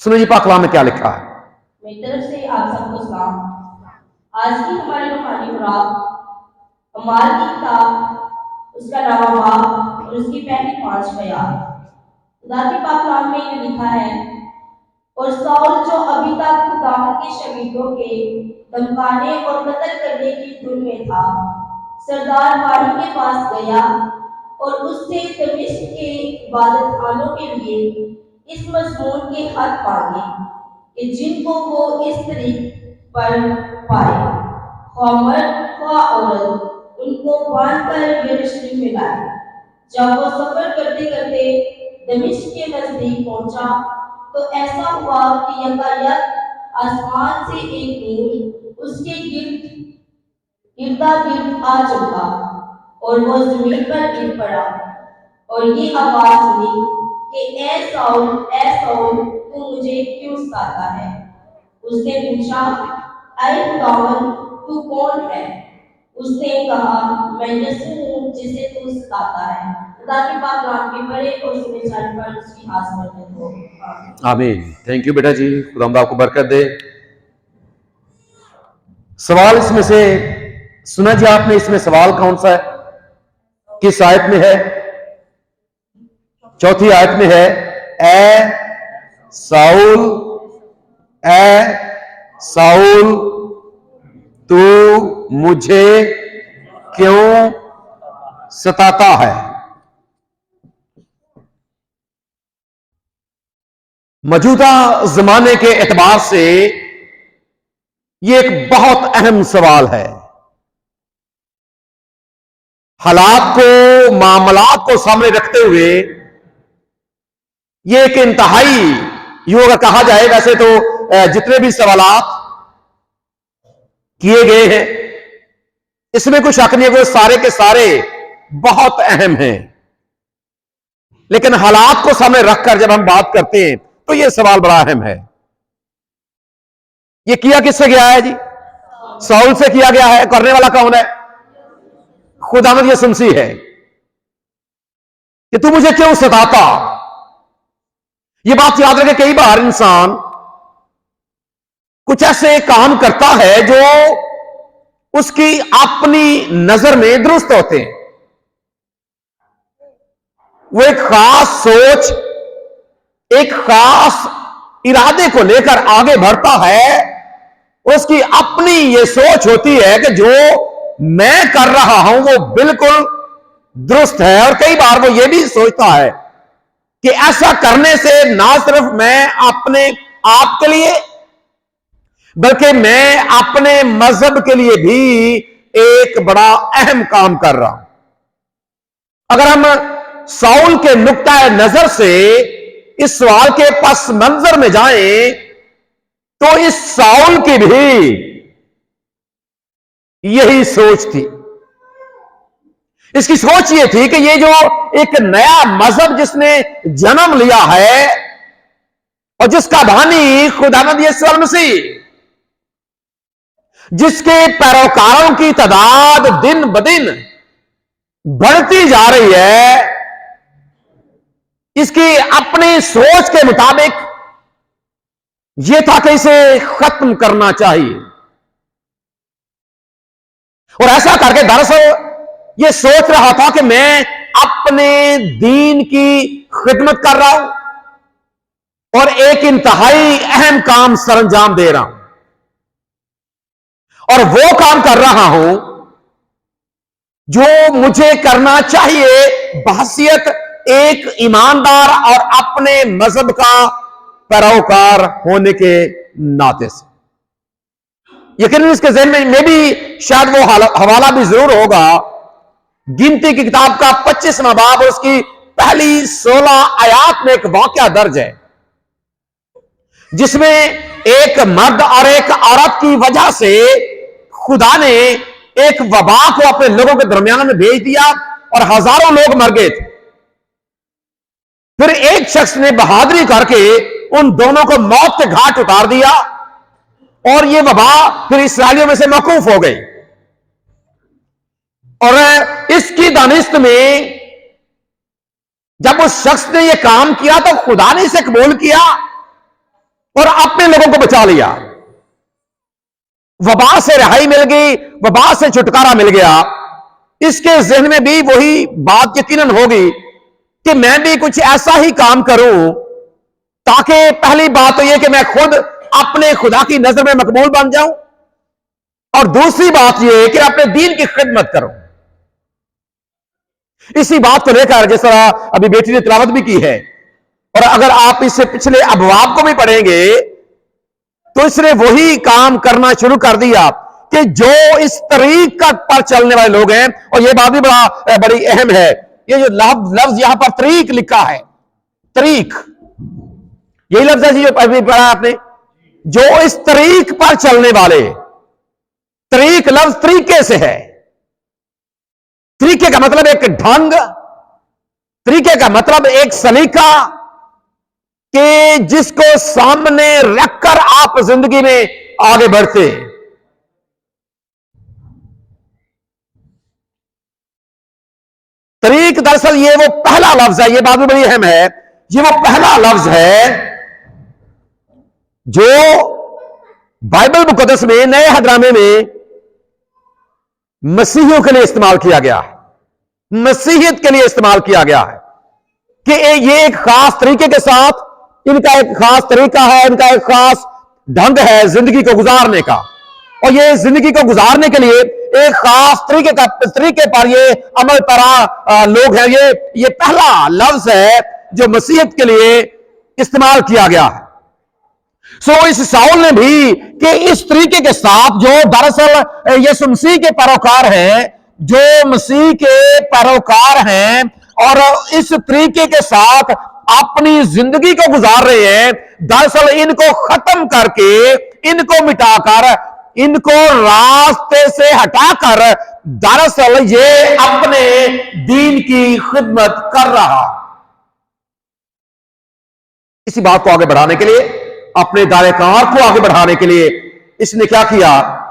सुनो जी पाक कलाम में क्या लिखा है। मेरी तरफ से आप सबको सलाम। आज की हमारी रूहानी खुराक अमाल की किताब, उसका नामा बाब और उसकी पहली 5 बयान। खुदा के पाक कलाम में ये लिखा है, और साउल जो अभी तक खुदा के शहीदों के धमकाने और कत्ल करने की धुन में था, सरदार वाही के पास गया और उससे दमिश्क के इबादत खानों के लिए इस मजमून के खत मांगे कि जिनको वो इस तरीक पर पाए, ख्वाह मर्द ख्वाह औरत, उनको बांध कर यरूशलेम में लाए। जब वो सफर करते करते दमिश्क के नजदीक पहुंचा तो ऐसा हुआ कि यकायक आसमान से एक नूर उसके गिरदा गिर्द आ चुका और वो जमीन पर गिर पड़ा। और ये आवाज सुनी कि ए साउल तू मुझे क्यों सताता है। उसने पूछा, ऐ खुदावन तू कौन है। उसने कहा, मैं यीशु हूँ जिसे तू सताता है। खुदा के पाक कलाम के पढ़े और सुने जाने पर उसकी आस बरकत हो। आमीन। थैंक यू बेटा जी, खुदा आपको बरकत दे। सवाल इसमें से सुना जी आपने, इसमें सवाल कौन सा है, किस आयत में है? चौथी आयत में है, ए साउल तू मुझे क्यों सताता है। मौजूदा जमाने के एतबार से यह एक बहुत अहम सवाल है। हालात को, मामलात को सामने रखते हुए यह एक इंतहाई, यूं अगर कहा जाए, वैसे तो जितने भी सवालात किए गए हैं इसमें कोई शक नहीं है, वो सारे के सारे बहुत अहम हैं। लेकिन हालात को सामने रखकर जब हम बात करते हैं तो यह सवाल बड़ा अहम है। यह किया किससे गया है जी? साउल से किया गया है। करने वाला कौन है? खुदावंद यीशु मसीह है। कि तू मुझे क्यों सताता। यह बात याद रखे, कई बार इंसान कुछ ऐसे काम करता है जो उसकी अपनी नजर में दुरुस्त होते हैं। वो एक खास सोच, एक खास इरादे को लेकर आगे बढ़ता है। उसकी अपनी ये सोच होती है कि जो मैं कर रहा हूं वो बिल्कुल दुरुस्त है। और कई बार वो ये भी सोचता है कि ऐसा करने से ना सिर्फ मैं अपने आप के लिए बल्कि मैं अपने मजहब के लिए भी एक बड़ा अहम काम कर रहा हूं। अगर हम साउल के नुक्ता नजर से इस सवाल के पस मंजर में जाएं तो इस साउल की भी यही सोच थी। इसकी सोच यह थी कि ये जो एक नया मजहब जिसने जन्म लिया है और जिसका बानी खुदावंद यीशु मसीह, जिसके पैरोकारों की तादाद दिन ब दिन बढ़ती जा रही है, इसकी अपनी सोच के मुताबिक यह था कि इसे खत्म करना चाहिए। और ऐसा करके दरअसल यह सोच रहा था कि मैं अपने दीन की खिदमत कर रहा हूं और एक इंतहाई अहम काम सरंजाम दे रहा हूं, और वो काम कर रहा हूं जो मुझे करना चाहिए बहसियत एक ईमानदार और अपने मजहब का पैरोकार होने के नाते से। यकीनन इसके ज़हन में भी शायद वो हवाला भी जरूर होगा। गिनती की किताब का 25वां बाब और उसकी पहली 16 आयात में एक वाकया दर्ज है जिसमें एक मर्द और एक औरत की वजह से खुदा ने एक वबा को अपने लोगों के दरमियान में भेज दिया और हजारों लोग मर गए थे। फिर एक शख्स ने बहादुरी करके उन दोनों को मौत के घाट उतार दिया और यह वबा फिर इस्राएलियों में से मौकूफ हो गई। और इसकी दानिश्त में जब उस शख्स ने यह काम किया तो खुदा ने इसे कबूल किया और अपने लोगों को बचा लिया। वबा से रिहाई मिल गई, वबा से छुटकारा मिल गया। इसके जहन में भी वही बात यकीनन होगी कि मैं भी कुछ ऐसा ही काम करूं ताकि पहली बात तो यह कि मैं खुद अपने खुदा की नजर में मकबूल बन जाऊं, और दूसरी बात यह कि अपने दीन की खिदमत करूं। इसी बात को लेकर जिस तरह अभी बेटी ने तिलावत भी की है, और अगर आप इससे पिछले अबवाब को भी पढ़ेंगे तो इसने वही काम करना शुरू कर दिया कि जो इस तरीक पर चलने वाले लोग हैं, और यह बात भी बड़ी अहम है, ये जो लफ्ज यहां पर तरीक लिखा है, तरीक यही लफ्ज है जी जो अभी पढ़ा आपने, जो इस तरीक पर चलने वाले। तरीक लफ्ज तरीके से है। तरीके का मतलब एक ढंग, तरीके का मतलब एक सलीका कि जिसको सामने रखकर आप जिंदगी में आगे बढ़ते हैं। तरीक दरअसल ये वो पहला लफ्ज है, ये बात भी बड़ी अहम है, ये वो पहला लफ्ज है जो बाइबल मुकद्दस में नए हदरामे में मसीहियों के लिए इस्तेमाल किया गया है, मसीहियत के लिए इस्तेमाल किया गया है कि ये एक खास तरीके के साथ, इनका एक खास तरीका है, इनका एक खास ढंग है जिंदगी को गुजारने का, और ये जिंदगी को गुजारने के लिए एक खास तरीके पर ये अमल परा लोग हैं। ये पहला लफ्ज है जो मसीहत के लिए इस्तेमाल किया गया है। इस साउल ने भी कि इस तरीके के साथ जो दरअसल यीशु मसीह के पैरोकार हैं, जो मसीह के पैरोकार हैं और इस तरीके के साथ अपनी जिंदगी को गुजार रहे हैं, दरअसल इनको खत्म करके, इनको मिटाकर, इनको रास्ते से हटाकर दरअसल ये अपने दीन की खिदमत कर रहा। इसी बात को आगे बढ़ाने के लिए, अपने दायरेकार को आगे बढ़ाने के लिए इसने क्या किया?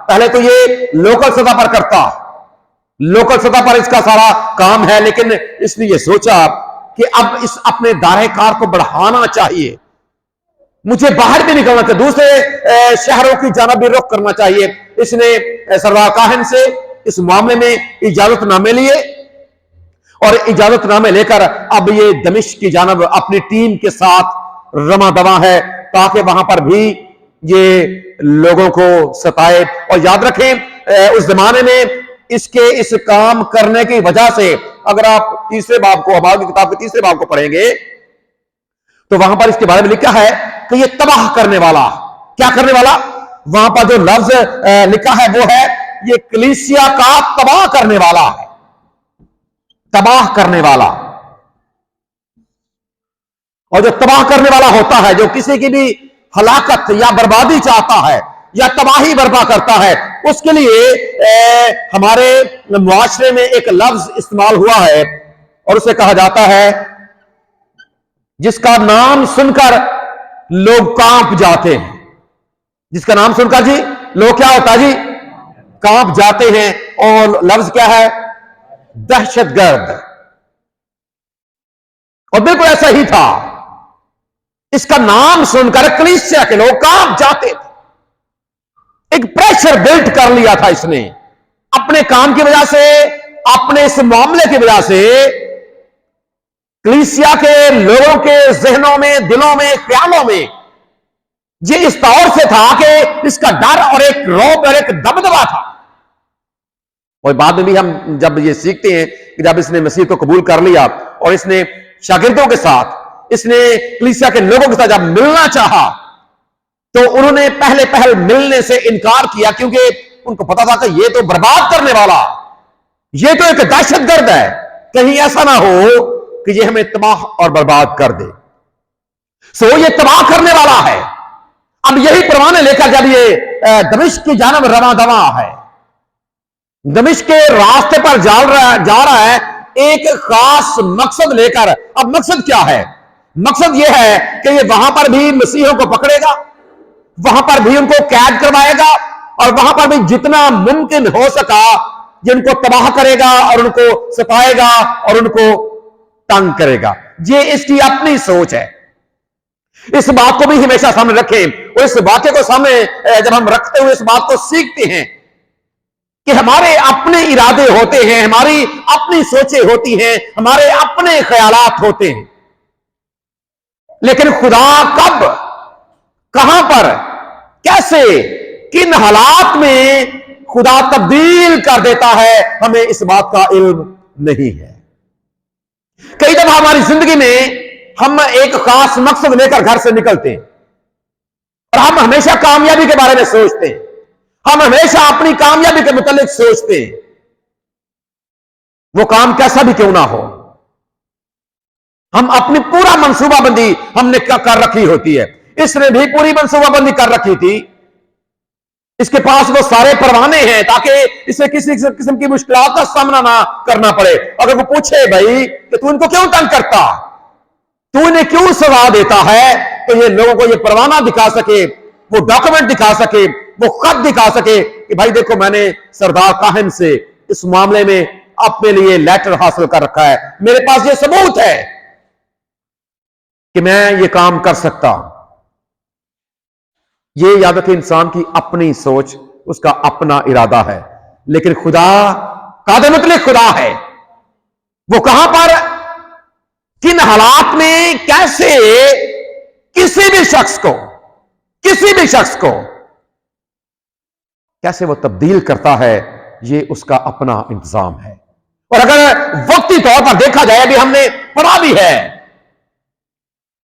पहले तो ये लोकल सतह पर करता, लोकल सतह पर इसका सारा काम है, लेकिन इसने ये सोचा कि अब इस अपने दायरेकार को बढ़ाना चाहिए, मुझे बाहर भी निकलना चाहिए, दूसरे शहरों की जानिब भी रुख करना चाहिए। इसने सरदार काहिन से इस मामले में इजाजतनामे लिए और इजाजतनामे लेकर अब ये दमिश्क की जानिब अपनी टीम के साथ रमा दवा है ताकि वहां पर भी ये लोगों को सताए। और याद रखें उस जमाने में इसके इस काम करने की वजह से, अगर आप तीसरे बाब को, हमारी किताब के तीसरे बाब को पढ़ेंगे तो वहां पर इसके बारे में लिखा है कि ये तबाह करने वाला, क्या करने वाला, वहां पर जो लफ्ज लिखा है वो है ये कलीसिया का तबाह करने वाला है, तबाह करने वाला। और जो तबाह करने वाला होता है, जो किसी की भी हलाकत या बर्बादी चाहता है या तबाही बर्पा करता है, उसके लिए हमारे मुआशरे में एक लफ्ज इस्तेमाल हुआ है और उसे कहा जाता है, जिसका नाम सुनकर लोग कांप जाते हैं। जिसका नाम सुनकर जी लोग क्या होता जी? कांप जाते हैं। और लफ्ज क्या है? दहशतगर्द। और बिल्कुल ऐसा ही था, इसका नाम सुनकर कलीसिया के लोग कांप जाते थे। एक प्रेशर बिल्ड कर लिया था इसने अपने काम की वजह से, अपने इस मामले की वजह से। कलीसिया के लोगों के जहनों में, दिलों में, ख्यालों में ये इस तौर से था कि इसका डर और एक रौब और एक दबदबा था। और बाद में भी हम जब ये सीखते हैं कि जब इसने मसीह को कबूल कर लिया और इसने शागिर्दों के साथ, इसने कलीसिया के लोगों के साथ जब मिलना चाहा तो उन्होंने पहल मिलने से इनकार किया, क्योंकि उनको पता था कि ये तो बर्बाद करने वाला, ये तो एक दहशतगर्द है, कहीं ऐसा ना हो कि ये हमें तबाह और बर्बाद कर दे। ये तबाह करने वाला है। अब यही परवाने लेकर जब ये दमिश्क की जानिब रवा दवा है, दमिश्क के रास्ते पर जा रहा है एक खास मकसद लेकर। अब मकसद क्या है? मकसद यह है कि ये वहां पर भी मसीहों को पकड़ेगा, वहां पर भी उनको कैद करवाएगा और वहां पर भी जितना मुमकिन हो सका जिनको तबाह करेगा और उनको सताएगा और उनको तंग करेगा। ये इसकी अपनी सोच है। इस बात को भी हमेशा सामने रखें, और इस वाक्य को सामने जब हम रखते हुए इस बात को सीखते हैं कि हमारे अपने इरादे होते हैं, हमारी अपनी सोचें होती हैं, हमारे अपने ख्यालात होते हैं, लेकिन खुदा कब, कहां पर, कैसे, किन हालात में खुदा तब्दील कर देता है, हमें इस बात का इल्म नहीं है। कई दफा हमारी जिंदगी में हम एक खास मकसद लेकर घर से निकलते हैं और हम हमेशा कामयाबी के बारे में सोचते हैं, हम हमेशा अपनी कामयाबी के मुतालिक सोचते हैं, वो काम कैसा भी क्यों ना हो। हम अपनी पूरा मंसूबाबंदी हमने क्या कर रखी होती है, इसने भी पूरी मंसूबाबंदी कर रखी थी, इसके पास वो सारे परवाने हैं ताकि इसे किसी किस्म की मुश्किलात का सामना ना करना पड़े। अगर वो पूछे भाई कि तू इनको क्यों तंग करता, तू इन्हें क्यों सजा देता है, तो ये लोगों को ये परवाना दिखा सके, वो डॉक्यूमेंट दिखा सके, वो खत दिखा सके कि भाई देखो मैंने सरदार काहिन से इस मामले में अपने लिए लेटर हासिल कर रखा है, मेरे पास ये सबूत है कि मैं ये काम कर सकता। ये याद रखें, इंसान की अपनी सोच, उसका अपना इरादा है, लेकिन खुदा कादर मुतलिक खुदा है। वो कहां पर, किन हालात में, कैसे किसी भी शख्स को कैसे वो तब्दील करता है, ये उसका अपना इंतजाम है। और अगर वक्ती तौर पर देखा जाए, अभी हमने पढ़ा भी है,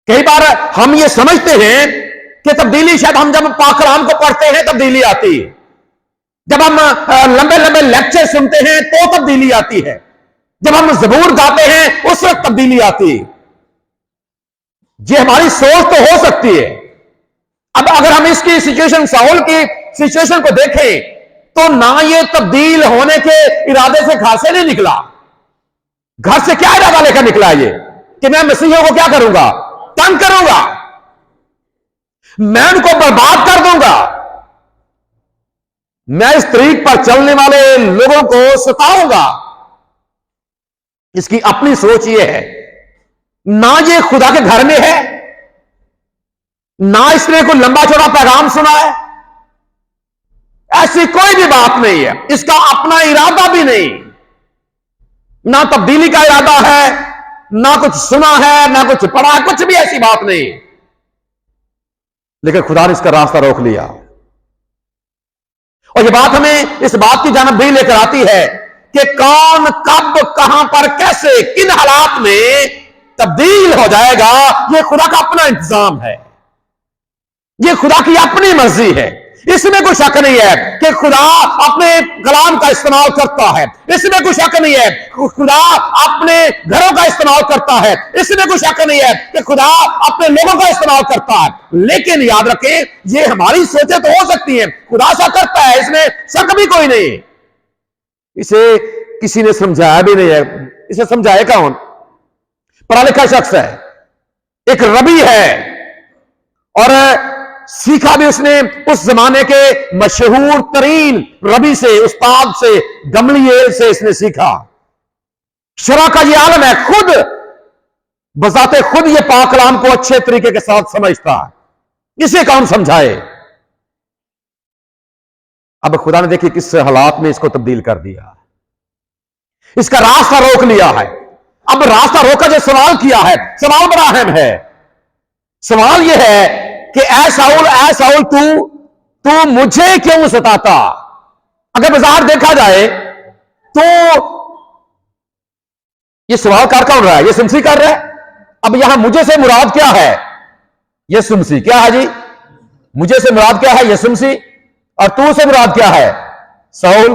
कई बार हम ये समझते हैं कि तब्दीली शायद हम जब पाक कलाम को पढ़ते हैं तब्दीली आती है, जब हम लंबे लंबे लेक्चर सुनते हैं तो तब्दीली आती है, जब हम ज़बूर गाते हैं उस वक्त तब्दीली आती है। ये हमारी सोच तो हो सकती है। अब अगर हम इसकी सिचुएशन, साउल की सिचुएशन को देखें, तो ना ये तब्दील होने के इरादे से घर से नहीं निकला। घर से क्या इरादा लेकर निकला ये कि मैं मसीहियों को क्या करूंगा, तंग करूंगा, मैं उनको बर्बाद कर दूंगा, मैं इस तरीक पर चलने वाले लोगों को सताऊंगा। इसकी अपनी सोच ये है, ना ये खुदा के घर में है, ना इसने कोई लंबा चौड़ा पैगाम सुना है, ऐसी कोई भी बात नहीं है, इसका अपना इरादा भी नहीं, ना तब्दीली का इरादा है, ना कुछ सुना है, ना कुछ पढ़ा है, कुछ भी ऐसी बात नहीं, लेकिन खुदा ने इसका रास्ता रोक लिया। और ये बात हमें इस बात की जानब भी लेकर आती है कि कौन, कब, कहां पर, कैसे, किन हालात में तब्दील हो जाएगा, यह खुदा का अपना इंतजाम है, यह खुदा की अपनी मर्जी है। इसमें कोई शक नहीं है कि खुदा अपने कलाम का इस्तेमाल करता है, इसमें कोई शक नहीं है खुदा अपने घरों का इस्तेमाल करता है, इसमें कोई शक नहीं है कि खुदा अपने लोगों का इस्तेमाल करता है। लेकिन याद रखें, ये हमारी सोचें तो हो सकती हैं, खुदा सा करता है, इसमें शक भी कोई नहीं। इसे किसी ने समझाया भी नहीं है। इसे समझाए कौन? पढ़ा लिखा शख्स है, एक रबी है, और सीखा भी उसने उस जमाने के मशहूर तरीन रबी से, उस्ताद से, गमलीएल से इसने सीखा। शरा का ये आलम है, खुद बजाते खुद ये पाक कलाम को अच्छे तरीके के साथ समझता है। इसे कौन समझाए? अब खुदा ने देखिए किस हालात में इसको तब्दील कर दिया, इसका रास्ता रोक लिया है। अब रास्ता रोका जो सवाल किया है, सवाल बड़ा अहम है। सवाल यह है कि ऐ साउल तू मुझे क्यों सताता? अगर बाजार देखा जाए तो ये सवाल कौन रहा है? ये सुमसी कर रहा है। अब यहां मुझे से मुराद क्या है? ये सुमसी। क्या है जी? मुझे से मुराद क्या है? ये सुमसी। और तू से मुराद क्या है? साउल।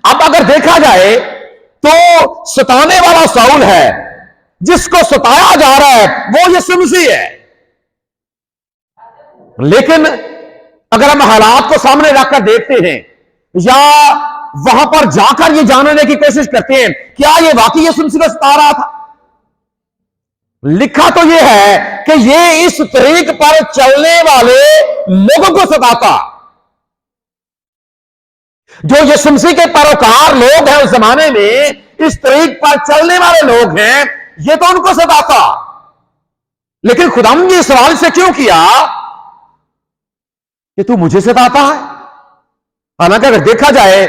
अब अगर देखा जाए तो सताने वाला साउल है, जिसको सताया जा रहा है वो ये सुमसी है। लेकिन अगर हम हालात को सामने रखकर देखते हैं या वहां पर जाकर ये जानने की कोशिश करते हैं, क्या ये वाकई ये सुमसी को सता रहा था? लिखा तो ये है कि ये इस तरीक पर चलने वाले लोगों को सताता। जो ये सुमसी के पैरोकार लोग हैं उस जमाने में, इस तरीक पर चलने वाले लोग हैं, ये तो उनको सताता। लेकिन खुदावंद ने सवाल से क्यों किया कि तू मुझे सताता है? हालांकि अगर देखा जाए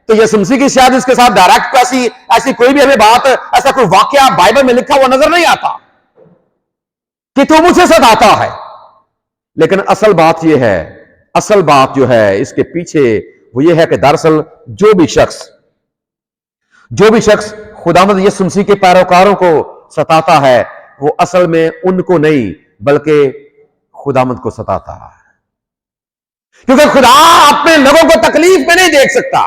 तो यीशु मसीह की शायद इसके साथ डायरेक्ट ऐसी कोई भी हमें बात, ऐसा कोई वाकया बाइबल में लिखा हुआ नजर नहीं आता कि तू मुझे सताता है। लेकिन असल बात यह है, असल बात जो है इसके पीछे वो ये है कि दरअसल जो भी शख्स खुदावंद यीशु मसीह के पैरोकारों को सताता है वो असल में उनको नहीं बल्कि खुदावंद को सताता है, क्योंकि खुदा अपने लोगों को तकलीफ में नहीं देख सकता।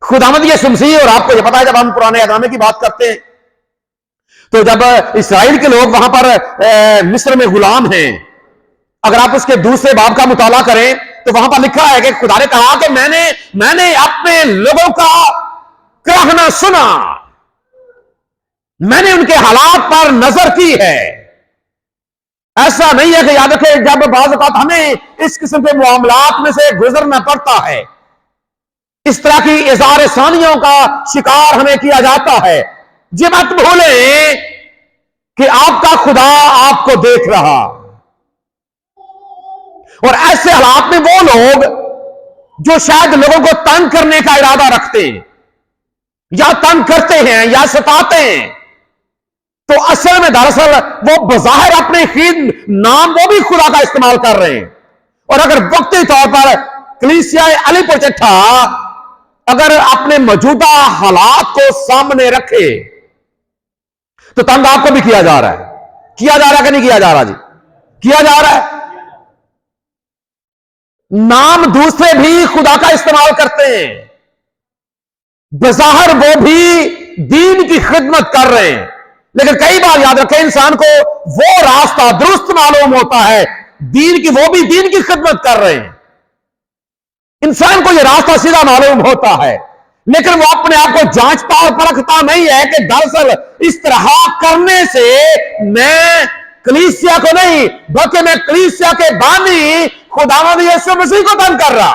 खुदावंद यीशु मसीह, और आपको यह पता है जब हम पुराने अहद की बात करते हैं तो जब इस्राएल के लोग वहां पर मिस्र में गुलाम हैं, अगर आप उसके दूसरे बाब का मुताला करें तो वहां पर लिखा है कि खुदा ने कहा कि मैंने अपने लोगों का कहना सुना, मैंने उनके हालात पर नजर की है। ऐसा नहीं है कि याद रखें जब बाज़ औक़ात हमें इस किस्म के मामलात में से गुजरना पड़ता है, इस तरह की इज़हार सानियों का शिकार हमें किया जाता है, ये मत भूलें कि आपका खुदा आपको देख रहा। और ऐसे हालात में वो लोग जो शायद लोगों को तंग करने का इरादा रखते हैं या तंग करते हैं या सताते हैं, तो असल में दरअसल वो बज़ाहिर अपने खीद नाम वो भी खुदा का इस्तेमाल कर रहे हैं। और अगर वक्ती तौर पर कलीसिया अलीपुर चट्ठा अगर अपने मौजूदा हालात को सामने रखे तो तंग आपको भी किया जा रहा है, किया जा रहा है कि नहीं किया जा रहा जी? किया जा रहा है। नाम दूसरे भी खुदा का इस्तेमाल करते हैं, बज़ाहिर वो भी दीन की खिदमत कर रहे हैं, लेकिन कई बार याद रखें इंसान को वो रास्ता दुरुस्त मालूम होता है दीन की, वो भी दीन की खिदमत कर रहे हैं, इंसान को ये रास्ता सीधा मालूम होता है, लेकिन वो अपने आप को जांचता और परखता नहीं है कि दरअसल इस तरह करने से मैं कलीसिया को नहीं बल्कि मैं कलीसिया के बानी खुदावंद यीशु मसीह को तंग कर रहा।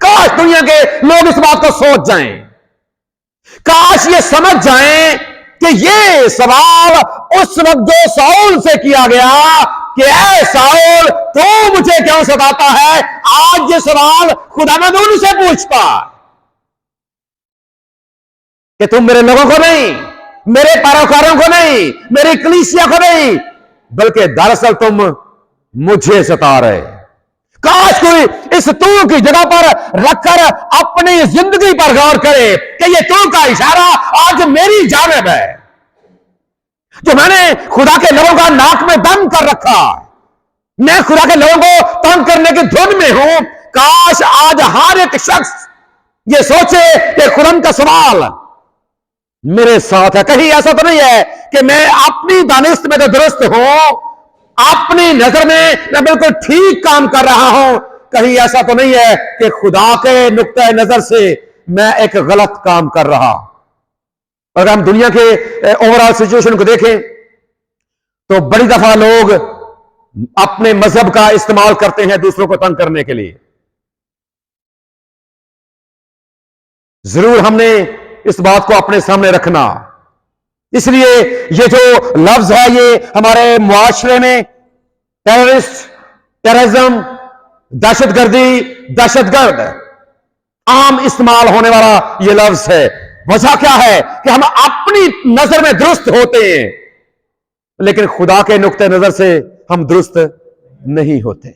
काश दुनिया के लोग इस बात को सोच जाएं, काश ये समझ जाएं कि ये सवाल उस वक्त जो साउल से किया गया कि ऐ साउल तू मुझे क्यों सताता है, आज ये सवाल खुदावंद उनसे पूछता कि तुम मेरे लोगों को नहीं, मेरे पैरोकारों को नहीं, मेरी कलीसिया को नहीं, बल्कि दरअसल तुम मुझे सता रहे। काश कोई इस तू की जगह पर रखकर अपनी जिंदगी पर गौर करे कि ये तू का इशारा आज मेरी जानिब है, जो मैंने खुदा के लोगों का नाक में दम कर रखा, मैं खुदा के लोगों को तंग करने की धुन में हूं। काश आज हर एक शख्स ये सोचे कि खुदा का सवाल मेरे साथ है। कहीं ऐसा तो नहीं है कि मैं अपनी दानिश में तो दुरुस्त हूं, अपनी नजर में मैं बिल्कुल ठीक काम कर रहा हूं, कहीं ऐसा तो नहीं है कि खुदा के नुक्ता नजर से मैं एक गलत काम कर रहा। अगर हम दुनिया के ओवरऑल सिचुएशन को देखें तो बड़ी दफा लोग अपने मजहब का इस्तेमाल करते हैं दूसरों को तंग करने के लिए। जरूर हमने इस बात को अपने सामने रखना, इसलिए ये जो लफ्ज है ये हमारे मुआशरे में टेररिज्म, दहशतगर्दी, दहशतगर्द आम इस्तेमाल होने वाला ये लफ्ज है। वजह क्या है कि हम अपनी नजर में दुरुस्त होते हैं, लेकिन खुदा के नुक्ते नजर से हम दुरुस्त नहीं होते।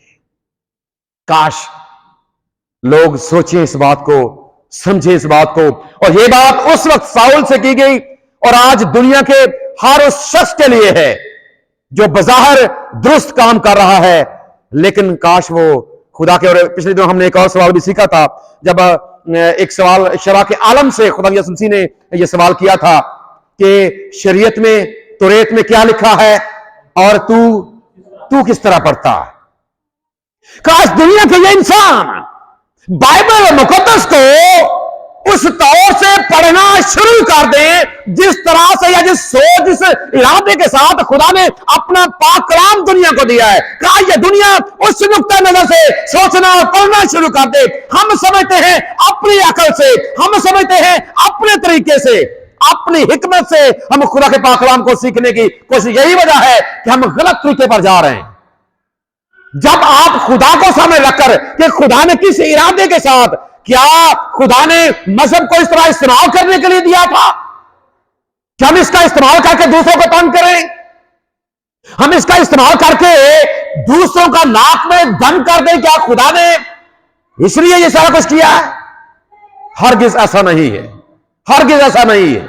काश लोग सोचें इस बात को, समझे इस बात को। और ये बात उस वक्त साउल से की गई और आज दुनिया के हर उस शख्स के लिए है जो बज़ाहिर दुरुस्त काम कर रहा है, लेकिन काश वो खुदा के। और पिछले दिनों हमने एक और सवाल भी सीखा था, जब एक सवाल शरा के आलम से खुदा यीशु मसीह ने यह सवाल किया था कि शरीयत में, तौरात में क्या लिखा है और तू किस तरह पढ़ता है। काश दुनिया के ये इंसान बाइबल मुकद्दस को उस तौर से पढ़ना शुरू कर दे जिस तरह से या जिस सोच, जिस इरादे के साथ खुदा ने अपना पाक कलाम दुनिया को दिया है। कहा यह दुनिया उस नुक्ता नजर से सोचना और पढ़ना शुरू कर दे। हम समझते हैं अपनी अकल से, हम समझते हैं अपने तरीके से, अपनी हिकमत से हम खुदा के पाक कलाम को सीखने की कोशिश, यही वजह है कि हम गलत तरीके पर जा रहे हैं। जब आप खुदा को सामने रखकर कि खुदा ने किस इरादे के साथ, क्या खुदा ने मजहब को इस तरह इस्तेमाल करने के लिए दिया था कि हम इसका इस्तेमाल करके दूसरों को तंग करें, हम इसका इस्तेमाल करके दूसरों का नाक में दम कर दें? क्या खुदा ने इसलिए ये सारा कुछ किया है? हरगिज ऐसा नहीं है, हरगिज ऐसा नहीं है।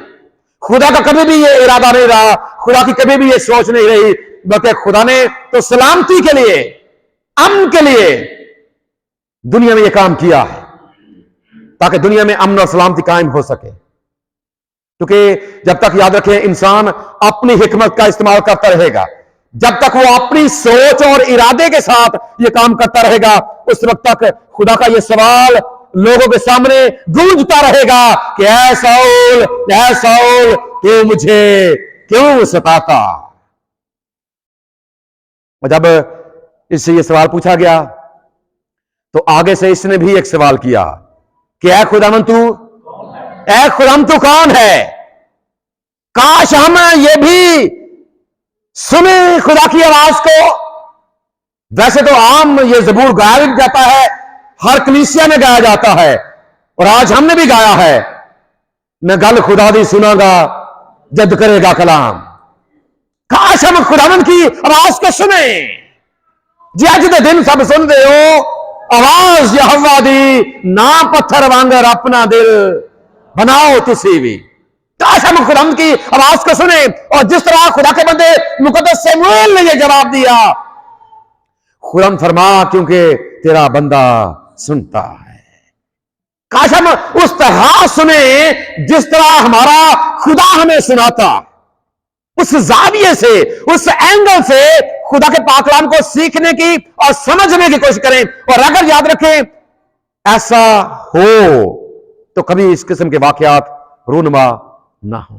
खुदा का कभी भी ये इरादा नहीं रहा, खुदा की कभी भी ये सोच नहीं रही, बल्कि खुदा ने तो सलामती के लिए, अमन के लिए दुनिया में ये काम किया है, ताकि दुनिया में अमन और सलामती कायम हो सके। क्योंकि जब तक, याद रखें, इंसान अपनी हिकमत का इस्तेमाल करता रहेगा, जब तक वो अपनी सोच और इरादे के साथ ये काम करता रहेगा, उस वक्त तक खुदा का ये सवाल लोगों के सामने गूंजता रहेगा कि ऐ साउल, तू मुझे क्यों सताता? और जब इससे ये सवाल पूछा गया तो आगे से इसने भी एक सवाल किया कि ऐ खुदावन तू कौन है? काश हम ये भी सुने खुदा की आवाज को। वैसे तो आम ये ज़बूर गाया जाता है, हर कलीसिया में गाया जाता है, और आज हमने भी गाया है, मैं गल खुदा दी सुनागा जद करेगा कलाम। काश हम खुदावन की आवाज को सुने। जी अज दे दिन सब सुन दे हो आवाज यहोवा दी, ना पत्थर वांगर अपना दिल बनाओ तुसी भी। काश हम खुदावन की आवाज को सुने, और जिस तरह खुदा के बंदे मुकद्दस शमूएल ने यह जवाब दिया, खुदावन फरमा क्योंकि तेरा बंदा सुनता है। काश हम उस तरह सुने जिस तरह हमारा खुदा हमें सुनाता, उस जाविये से, उस एंगल से खुदा के पाक कलाम को सीखने की और समझने की कोशिश करें। और अगर याद रखें ऐसा हो तो कभी इस किस्म के वाकयात रूनुमा ना हो।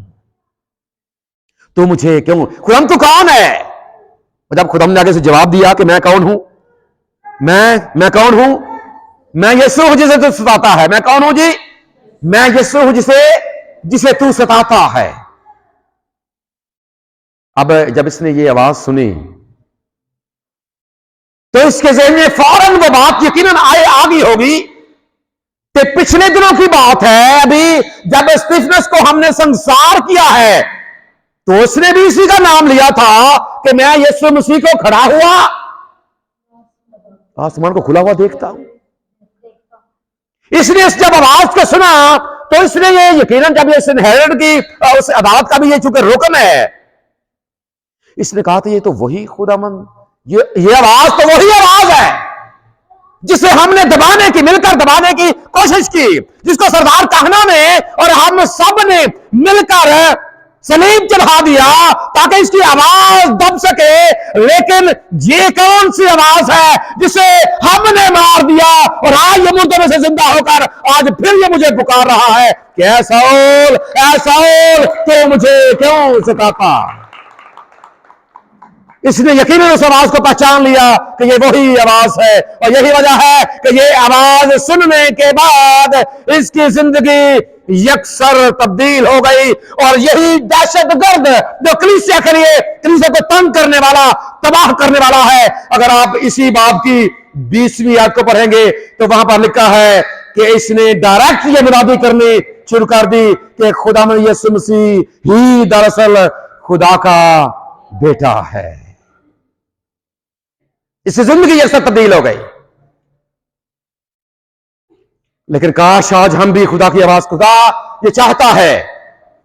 तो मुझे क्यों, खुदाम तू कौन है? जब खुदाम ने आगे से जवाब दिया कि मैं कौन हूं, मैं कौन हूं? मैं यीशु हूं जिसे तू सताता है। मैं कौन हूं जी? मैं यीशु हूं जिसे तू सताता है। अब जब इसने ये आवाज सुनी तो इसके ज़हन में फौरन वो बात यकीनन आ गई होगी कि पिछले दिनों की बात है, अभी जब स्टीफनस को हमने संसार किया है तो उसने भी इसी का नाम लिया था कि मैं यीशु मसीह को खड़ा हुआ आसमान को खुला हुआ देखता हूं। इसने जब आवाज को सुना तो इसने ये यकीनन, जब ये सिनहेरेड की उस अदालत का भी ये चूंकि रुकन है, इसने कहा था ये तो वही खुदामंद, ये आवाज तो वही आवाज है जिसे हमने दबाने की, मिलकर दबाने की कोशिश की, जिसको सरदार कहना ने और हम सब ने मिलकर सलीब चढ़ा दिया ताकि इसकी आवाज दब सके। लेकिन ये कौन सी आवाज है जिसे हमने मार दिया और आज ये मुर्दों में से जिंदा होकर आज फिर ये मुझे पुकार रहा है कि ऐ साउल तो मुझे क्यों सताता? इसने यकीनन उस आवाज को पहचान लिया कि ये वही आवाज है, और यही वजह है कि ये आवाज सुनने के बाद इसकी जिंदगी यकसर तब्दील हो गई। और यही दहशतगर्द जो कलीसिया के लिए, कलीसिया को तंग करने वाला, तबाह करने वाला है। अगर आप इसी बाब की 20वीं आयत को पढ़ेंगे तो वहां पर लिखा है कि इसने डायरेक्ट ये मुनादी करनी शुरू कर दी कि खुदावंद यीशु मसीह ही दरअसल खुदा का बेटा है। इससे जिंदगी अक्सर तब्दील हो गई। लेकिन काश आज हम भी खुदा की आवाज, खुदा ये चाहता है,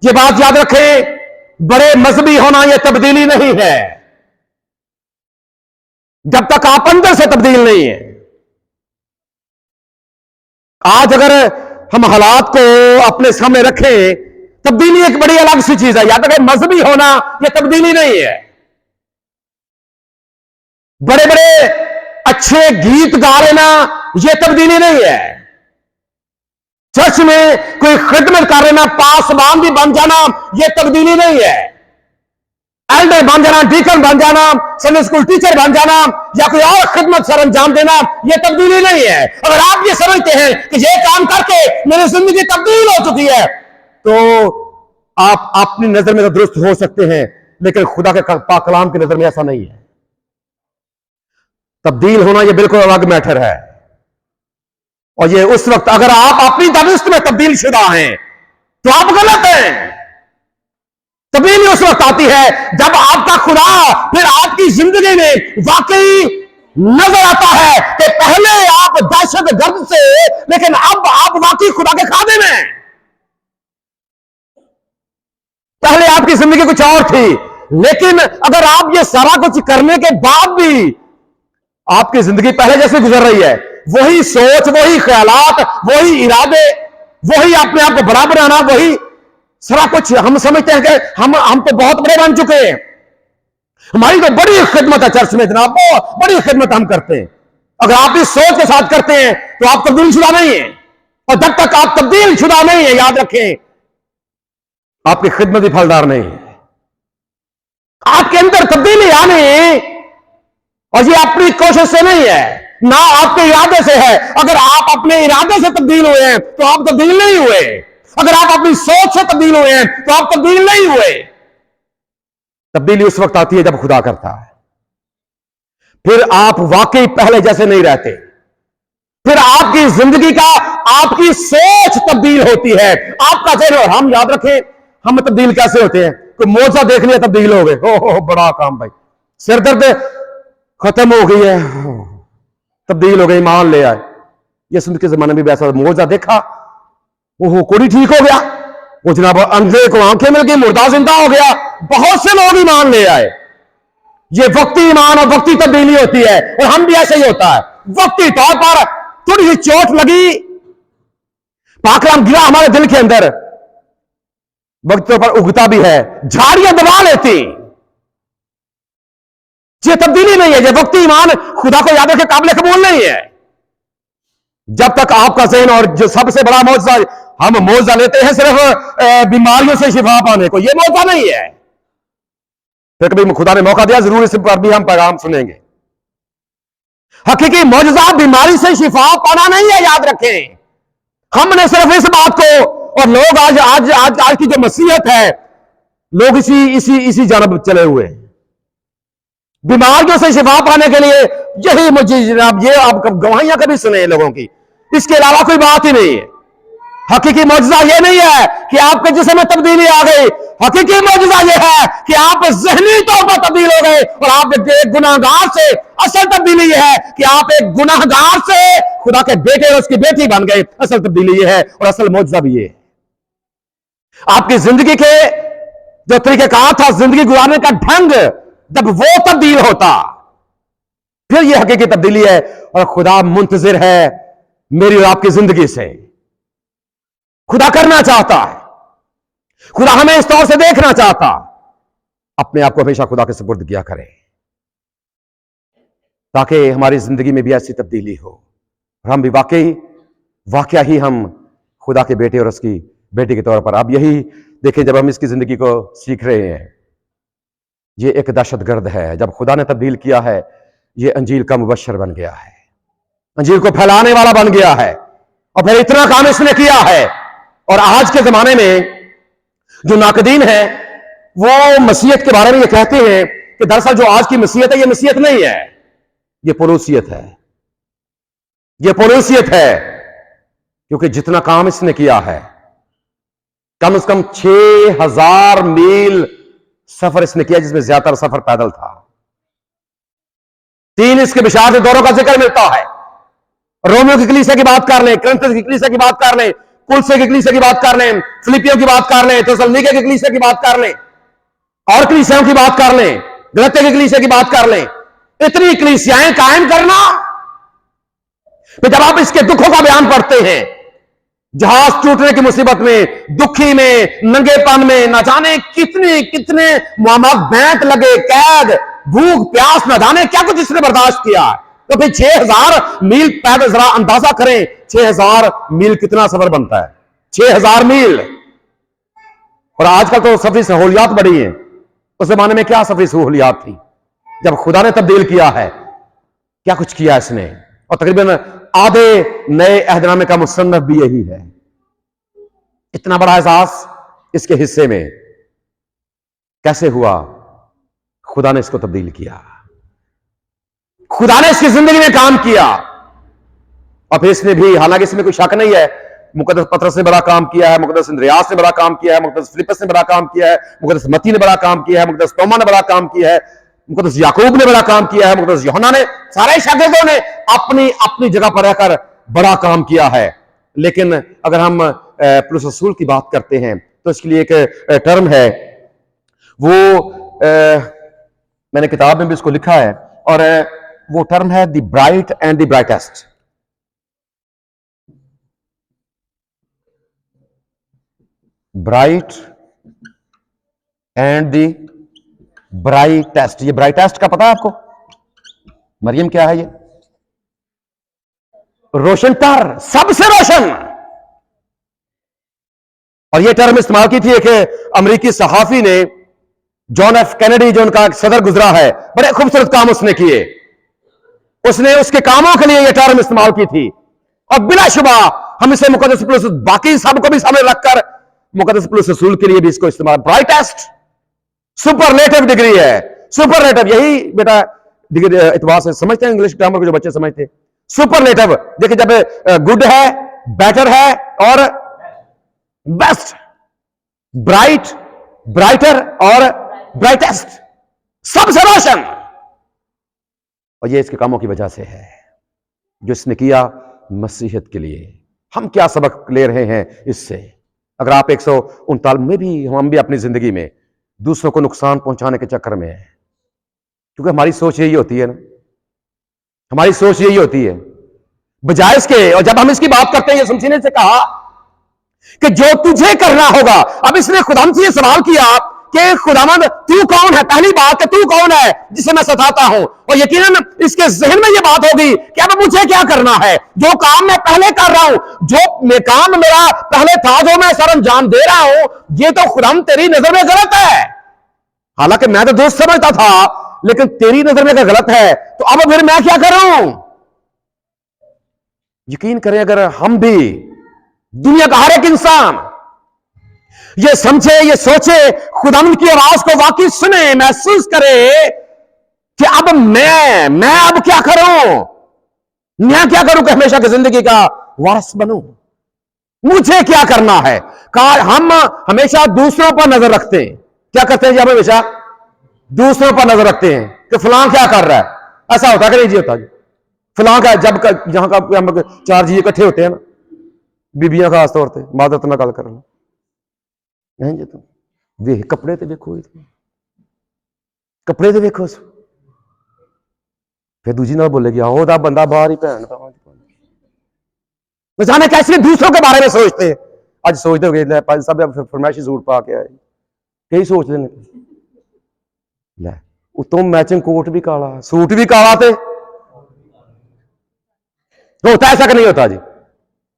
ये बात याद रखें, बड़े मजहबी होना ये तब्दीली नहीं है जब तक आप अंदर से तब्दील नहीं है। आज अगर हम हालात को अपने सामने रखें, तब्दीली एक बड़ी अलग सी चीज है। याद रखें, मजहबी होना यह तब्दीली नहीं है। बड़े बड़े अच्छे गीत गा लेना यह तब्दीली नहीं है। चर्च में कोई खिदमत कर लेना, पासबान भी बन जाना, यह तब्दीली नहीं है। एल्डर बन जाना, डीकन बन जाना, संडे स्कूल टीचर बन जाना या कोई और खिदमत सर अंजाम देना, यह तब्दीली नहीं है। अगर आप ये समझते हैं कि यह काम करके मेरी जिंदगी तब्दील हो चुकी है तो आप अपनी नजर में तो दुरुस्त हो सकते हैं, लेकिन खुदा के पाक कलाम की नजर में ऐसा नहीं है। तब्दील होना यह बिल्कुल अलग मैटर है। और ये उस वक्त अगर आप अपनी दानिश में तब्दील शुदा हैं तो आप गलत हैं। तब्दीली उस वक्त आती है जब आपका खुदा फिर आपकी जिंदगी में वाकई नजर आता है कि पहले आप दहशत गर्द से, लेकिन अब आप वाकई खुदा के खादिम हैं। पहले आपकी जिंदगी कुछ और थी, लेकिन अगर आप ये सारा कुछ करने के बाद भी आपकी जिंदगी पहले जैसे गुजर रही है, वही सोच, वही ख्यालात, वही इरादे, वही अपने आप को बड़ा बनाना, वही सारा कुछ हम समझते हैं कि हम तो बहुत बड़े बन चुके हैं, हमारी तो बड़ी खिदमत है चर्च में जनाब, बहुत बड़ी खिदमत हम करते हैं। अगर आप इस सोच के साथ करते हैं तो आप तब्दील शुदा नहीं है। और जब तक आप तब्दील शुदा नहीं है, याद रखें, आपकी खिदमत भी फलदार नहीं है। आपके अंदर तब्दीली आने, और ये अपनी कोशिश से नहीं है, ना आपके इरादे से है। अगर आप अपने इरादे से तब्दील हुए हैं तो आप तब्दील नहीं हुए। अगर आप अपनी सोच से तब्दील हुए हैं तो आप तब्दील नहीं हुए। तब्दीली उस वक्त आती है जब खुदा करता है। फिर आप वाकई पहले जैसे नहीं रहते। फिर आपकी जिंदगी का, आपकी सोच तब्दील होती है, आपका चेहरा। हम याद रखें, हम तब्दील कैसे होते हैं? कोई मौजा देख लिया तब्दील हो गए, हो बड़ा काम भाई, सिर दर्द खत्म हो गई है, तब्दील हो गई, ईमान ले आए। ये सुन के जमाने में भी ऐसा, मौजा देखा, ओहो कोड़ी ठीक हो गया, वो जनाब अंधे को आंखें मिल गई, मुर्दा जिंदा हो गया। बहुत से लोग ईमान ले आए। ये वक्ती ईमान और वक्ती तब्दीली होती है, और हम भी ऐसे ही होता है। वक्ती तौर पर थोड़ी सी चोट लगी, पाकलाम गिरा हमारे दिल के अंदर, वक्ती तौर पर उगता भी है, झाड़ियां दबा लेती। ये तब्दीली नहीं है, ये वक्ती ईमान खुदा को याद रखे काबिल कबूल नहीं है। जब तक आपका ज़हन, और जो सबसे बड़ा मौजज़ा, हम मौजज़ा लेते हैं सिर्फ बीमारियों से शिफा पाने को, यह मौजज़ा नहीं है। फिर कभी खुदा ने मौका दिया, जरूर इस पर भी हम पैगाम सुनेंगे। हकीकी मौजज़ा बीमारी से शिफा पाना नहीं है, याद रखें। हमने सिर्फ इस बात को, और लोग आज की जो मसीहत है, लोग इसी जानब चले हुए हैं। बीमारियों से शिफा पाने के लिए यही मुझे जनाब, ये आप गवाहियां कभी सुने लोगों की, इसके अलावा कोई बात ही नहीं है। हकीकी मौजज़ा ये नहीं है कि आपके जिस्म में तब्दीली आ गई। हकीकी मौजज़ा ये है कि आप ज़हनी तौर पर तब्दील हो गए, और आप एक गुनाहगार से, असल तब्दीली ये है कि आप एक गुनाहगार से खुदा के बेटे और उसकी बेटी बन गए। असल तब्दीली ये है, और असल मौजज़ा भी ये है। आपकी जिंदगी के जो तरीक़ेकार था, जिंदगी गुजारने का ढंग, जब वो तब्दील होता, फिर यह हकीकी तब्दीली है। और खुदा मुंतजिर है मेरी और आपकी जिंदगी से। खुदा करना चाहता है, खुदा हमें इस तौर से देखना चाहता। अपने आप को हमेशा खुदा के सुपुर्द किया करें, ताकि हमारी जिंदगी में भी ऐसी तब्दीली हो, और हम भी वाकया ही हम खुदा के बेटे और उसकी बेटी के तौर पर। अब यही देखें, जब हम इसकी जिंदगी को सीख रहे हैं, ये एक दहशतगर्द है। जब खुदा ने तब्दील किया है, ये अंजील का मुबशर बन गया है, अंजील को फैलाने वाला बन गया है, और फिर इतना काम इसने किया है। और आज के जमाने में जो नाकदीन है, वो मसीहत के बारे में ये कहते हैं कि दरअसल जो आज की मसीहत है, ये मसीहत नहीं है, ये पौलुसियत है। ये पौलुसियत है, क्योंकि जितना काम इसने किया है, कम से कम 6000 मील सफर इसने किया, जिसमें ज्यादातर सफर पैदल था। 3 इसके बिशारत दौरों का जिक्र मिलता है। रोमियो की कलीसिया की बात कर लें, कुरिन्थियों की कलीसिया की बात कर लें, कुलसे की कलीसिया की बात कर लें, फिलिपियों की बात कर लें, थिस्सलुनीके की कलीसिया की बात कर लें, और कलीसियाओं की बात कर लें, गलातिया की कलीसिया की बात कर लें। इतनी कलीसियाएं कायम करना, तो जब आप इसके दुखों का बयान पढ़ते हैं, जहाज टूटने की मुसीबत में, दुखी में, नंगेपन में, न जाने कितने मामला, बैंक लगे, कैद, भूख प्यास, न जाने क्या कुछ इसने बर्दाश्त किया। तो फिर 6000 मील पैदल, जरा अंदाजा करें 6000 मील कितना सफर बनता है, 6000 मील। और आजकल तो सफरी सहूलियात बढ़ी हैं, उस जमाने में क्या सफरी सहूलियात थी? जब खुदा ने तब्दील किया है, क्या कुछ किया इसने। और तकरीबन आधे नए अहदनामे का मुसन्नफ भी यही है। इतना बड़ा एहसास इसके हिस्से में कैसे हुआ? खुदा ने इसको तब्दील किया, खुदा ने इसकी जिंदगी में काम किया। और फिर इसने भी, हालांकि इसमें कोई शक नहीं है, मुकद्दस पतरस ने बड़ा काम किया है, मुकद्दस इंद्रियास ने बड़ा काम किया है, मुकद्दस फिलिप्पस ने बड़ा काम किया है, मुकद्दस मत्ती ने बड़ा काम किया है, मुकद्दस तोमा ने बड़ा काम किया है, मुकद्दस याकूब ने बड़ा काम किया है, मुकद्दस यूहन्ना ने, सारे शागिर्दों ने अपनी अपनी जगह पर रहकर बड़ा काम किया है। लेकिन अगर हम पौलुस रसूल की बात करते हैं तो इसके लिए एक टर्म है, वो मैंने किताब में भी इसको लिखा है, और वो टर्म है the bright and the brightest. Bright and the brightest. ये ब्राइटेस्ट का पता है आपको मरियम क्या है? ये रोशनतर, सबसे रोशन। और ये टर्म इस्तेमाल की थी एक अमेरिकी सहाफी ने, जॉन एफ कैनेडी, जो उनका सदर गुजरा है। बड़े खूबसूरत काम उसने किए, उसने उसके कामों के लिए यह टर्म इस्तेमाल की थी। और बिलाशुबा हम इसे मुकद्दस पौलुस, बाकी सबको भी सामने रखकर मुकद्दस पौलुस रसूल के लिए भी इसको इस्तेमाल, ब्राइटेस्ट, सुपरलेटिव डिग्री है। सुपरलेटिव, यही बेटा डिग्री इतबार से समझते हैं इंग्लिश ग्रामर को जो बच्चे समझते हैं। सुपरलेटिव देखिए, जब गुड है, बेटर है और बेस्ट, ब्राइट, ब्राइटर और ब्राइटेस्ट, सबसे रोशन। और ये इसके कामों की वजह से है जो इसने किया मसीहत के लिए। हम क्या सबक ले रहे हैं इससे? अगर आप 139 में भी, हम भी अपनी जिंदगी में दूसरों को नुकसान पहुंचाने के चक्कर में है, क्योंकि हमारी सोच यही होती है ना, हमारी सोच यही होती है बजाय इसके। और जब हम इसकी बात करते हैं, ये समझने से कहा कि जो तुझे करना होगा। अब इसने खुदाम से ये सवाल किया कि खुदावंद तू कौन है? पहली बात कि तू कौन है जिसे मैं सताता हूं? और यकीनन इसके जहन में ये बात होगी कि अब मुझे क्या करना है? जो काम मैं पहले कर रहा हूं, जो काम मेरा पहले था, जो मैं सरंजाम दे रहा हूं, ये तो खुदाम तेरी नजर में गलत है। हालांकि मैं तो दोस्त समझता था, लेकिन तेरी नजर में अगर गलत है तो अब फिर मैं क्या कर रहा हूं? यकीन करें, अगर हम भी, दुनिया का हर एक इंसान ये समझे, ये सोचे, खुदावंद की आवाज को वाकई सुने, महसूस करे कि अब मैं अब क्या करूं? मैं क्या करूं कि हमेशा की जिंदगी का वारिस बनूं? मुझे क्या करना है? हम हमेशा दूसरों पर नजर रखते हैं। क्या करते हैं जी? हम हमेशा दूसरों पर नजर रखते हैं कि फलां क्या कर रहा है। ऐसा होता कि नहीं जी? होता जी। फलां का जब जहां का हम 4 जी इकट्ठे होते हैं ना, बीबियां खास तौर पर, मादरत ना गल करना नहीं जी, तुम देख कपड़े तो देखो, कपड़े तो देखो, फिर दूजी ना बोलेगी आओ दा बंदा बाहर ही भैन का। जाने कैसे दूसरों के बारे में सोचते हैं। आज सोचते हो गए सब फरमाइशी सूट पा के आए, कई सोचते हैं ले उतों मैचिंग कोट भी काला, सूट भी काला, थे होता ऐसा कि नहीं होता जी?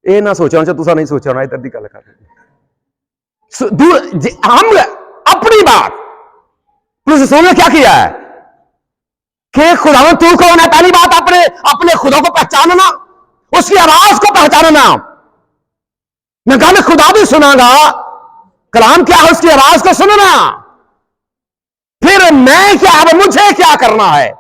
ये ना सोचा होना, तुसा नहीं सोचा होना, इधर की गल कर। हम अपनी बात ने क्या किया है कि खुदावंद तू कौन है? पहली बात अपने खुदा को पहचानना, उसकी आवाज को पहचानना। मैं कहा मैं खुदा भी सुनागा, कलाम क्या है उसकी आवाज को सुनना। फिर मैं क्या, अब मुझे क्या करना है?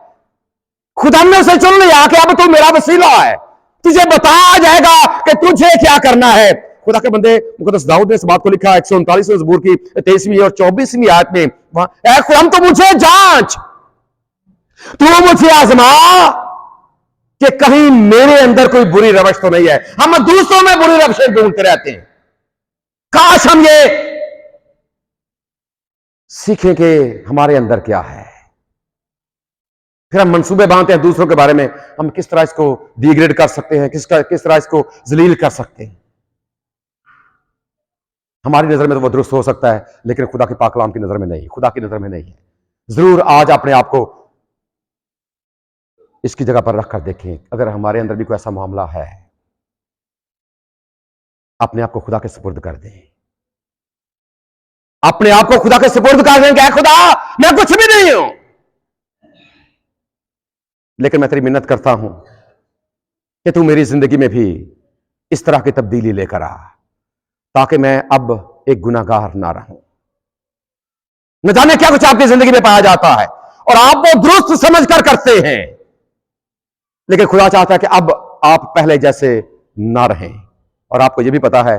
खुदा ने उसे चुन लिया कि अब तू मेरा वसीला है, तुझे बताया जाएगा कि तुझे क्या करना है। खुदा के बंदे मुकद्दस दाऊद ने इस बात को लिखा 139 ज़बूर की 23वीं और 24वीं आयत में, वहां खुदा तो मुझे जांच, तू मुझे आजमा कि कहीं मेरे अंदर कोई बुरी रवश तो नहीं है। हम दूसरों में बुरी रवशें ढूंढते रहते हैं। काश हम ये सीखें कि हमारे अंदर क्या है। फिर हम मंसूबे बांधते हैं दूसरों के बारे में, हम किस तरह इसको डिग्रेड कर सकते हैं, किस तरह इसको जलील कर सकते हैं। हमारी नजर में तो वो दुरुस्त हो सकता है, लेकिन खुदा के पाक कलाम की नजर में नहीं, खुदा की नजर में नहीं है। जरूर आज अपने आप को इसकी जगह पर रखकर देखें, अगर हमारे अंदर भी कोई ऐसा मामला है, अपने आप को खुदा के सुपुर्द कर दें। अपने आप को खुदा के सुपुर्द कर दें कि खुदा मैं कुछ भी नहीं हूं, लेकिन मैं तेरी मिन्नत करता हूं कि तू मेरी जिंदगी में भी इस तरह की तब्दीली लेकर आ, ताकि मैं अब एक गुनाहगार ना रहूं। न जाने क्या कुछ आपकी जिंदगी में पाया जाता है और आप वो दुरुस्त समझ कर करते हैं, लेकिन खुदा चाहता है कि अब आप पहले जैसे ना रहें। और आपको यह भी पता है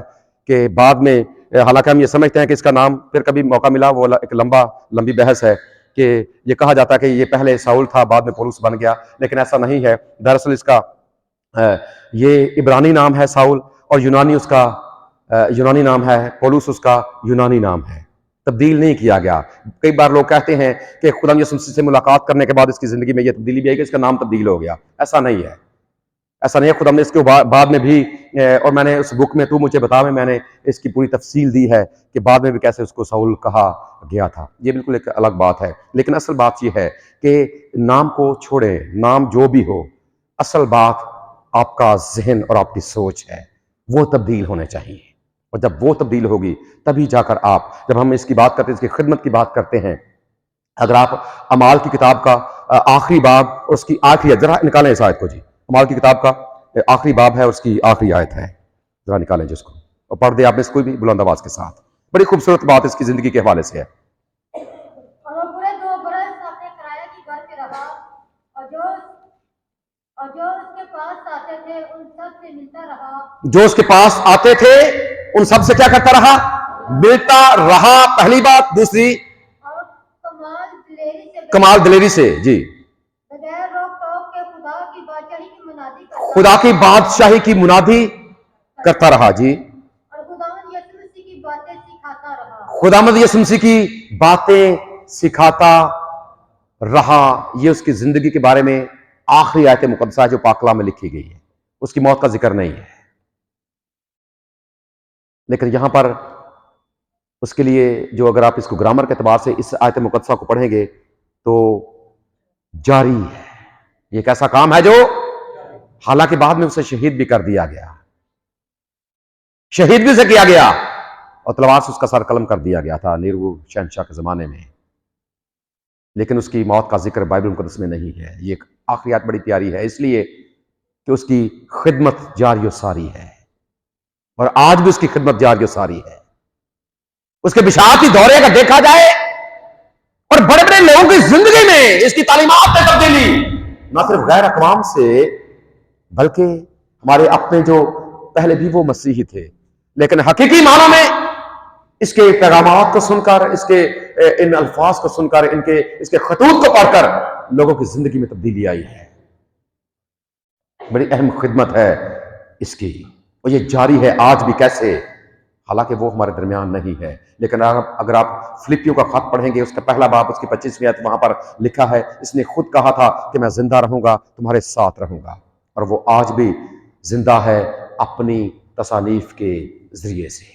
कि बाद में, हालांकि हम ये समझते हैं कि इसका नाम, फिर कभी मौका मिला, वो एक लंबी बहस है कि ये कहा जाता है कि ये पहले साउल था, बाद में पौलुस बन गया, लेकिन ऐसा नहीं है। दरअसल इसका ये इब्रानी नाम है साउल, और यूनानी नाम है पौलुस, उसका यूनानी नाम है, तब्दील नहीं किया गया। कई बार लोग कहते हैं कि खुदा यीशु मसीह से मुलाकात करने के बाद इसकी जिंदगी में यह तब्दीली भी आई कि इसका नाम तब्दील हो गया। ऐसा नहीं है, ऐसा नहीं है। खुदा ने इसके बाद में भी, और मैंने उस बुक में, तू मुझे बता, में मैंने इसकी पूरी तफसील दी है कि बाद में भी कैसे उसको साउल कहा गया था। ये बिल्कुल एक अलग बात है, लेकिन असल बात यह है कि नाम को छोड़ें, नाम जो भी हो, असल बात आपका जहन और आपकी सोच है, वो तब्दील होने चाहिए। और जब वो तब्दील होगी तभी जाकर आप, जब हम इसकी बात करते हैं, इसकी खिदमत की बात करते हैं, अगर आप अमाल की किताब का आखिरी बाब, उसकी आखिरी, जरा निकालें इस आयत को जी, अमाल की किताब का आखिरी बाब है, उसकी आखिरी आयत है, जरा निकालें जिसको और पढ़ दे आप इसको भी बुलंद आवाज के साथ। बड़ी खूबसूरत बात इसकी जिंदगी के हवाले से है। और वो पूरे 2 बरस अपने किराए की घर पे रहा, और जो उसके पास आते थे उन सब से मिलता रहा। जो उसके पास आते थे उन सब से क्या करता रहा? मिलता रहा, पहली बात। दूसरी, और कमाल दिलेरी से जी, बगैर रोक टोक के खुदा की बादशाही की मुनादी करता, खुदा की बादशाही की मुनादी करता रहा जी। और खुदावंद यीशु मसीह की बातें सिखाता रहा। खुदावंद यीशु मसीह की बातें सिखाता रहा। ये उसकी जिंदगी के बारे में आखिरी आयत मुकद्दसा है जो पाकला में लिखी गई है। उसकी मौत का जिक्र नहीं है, लेकिन यहां पर उसके लिए, जो अगर आप इसको ग्रामर के एतबार से इस आयत मुकद्दसा को पढ़ेंगे तो जारी है। ये एक ऐसा काम है जो, हालांकि बाद में उसे शहीद भी कर दिया गया, शहीद भी उसे किया गया और तलवार से उसका सर कलम कर दिया गया था नीरू शहनशाह के जमाने में, लेकिन उसकी मौत का जिक्र बाइबल मुकद्दस में नहीं है। ये एक आखिरी आयत बड़ी प्यारी है, इसलिए कि उसकी खिदमत जारी सारी है और आज भी उसकी खिदमत जारी सारी है। उसके बिशाती दौरे का देखा जाए और बड़े बड़े लोगों की जिंदगी में इसकी तालीमात में तब्दीली, ना सिर्फ गैर अक़वाम से, बल्कि हमारे अपने जो पहले भी वो मसीही थे, लेकिन हकीकी मानों में इसके पैगामात को सुनकर, इसके इन अल्फाज को सुनकर, इसके खतूत को पढ़कर लोगों की जिंदगी में तब्दीली आई है। बड़ी अहम खिदमत है इसकी और ये जारी है आज भी। कैसे? हालांकि वो हमारे दरमियान नहीं है, लेकिन अगर आप फिलिपियों का खत पढ़ेंगे, उसका पहला बाब, उसकी 25वीं आयत, वहां पर लिखा है, इसने खुद कहा था कि मैं जिंदा रहूंगा, तुम्हारे साथ रहूंगा, और वो आज भी जिंदा है अपनी तसानीफ के जरिए से।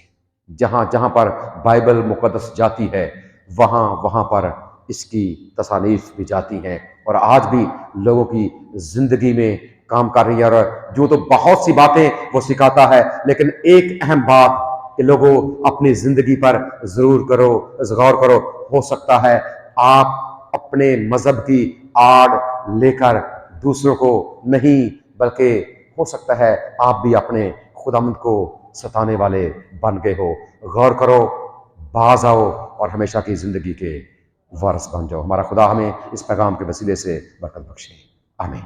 जहां जहां पर बाइबल मुकद्दस जाती है, वहां वहां पर इसकी तसानीफ भी जाती हैं और आज भी लोगों की जिंदगी में काम कर रही है। और जो तो बहुत सी बातें वो सिखाता है, लेकिन एक अहम बात कि लोगों अपनी जिंदगी पर जरूर करो, गौर करो। हो सकता है आप अपने मजहब की आड़ लेकर दूसरों को नहीं, बल्कि हो सकता है आप भी अपने खुदावंद को सताने वाले बन गए हो। गौर करो, बाज आओ और हमेशा की जिंदगी के वारिस बन जाओ। हमारा खुदा हमें इस पैगाम के वसीले से बरकत बख्शे। आमीन।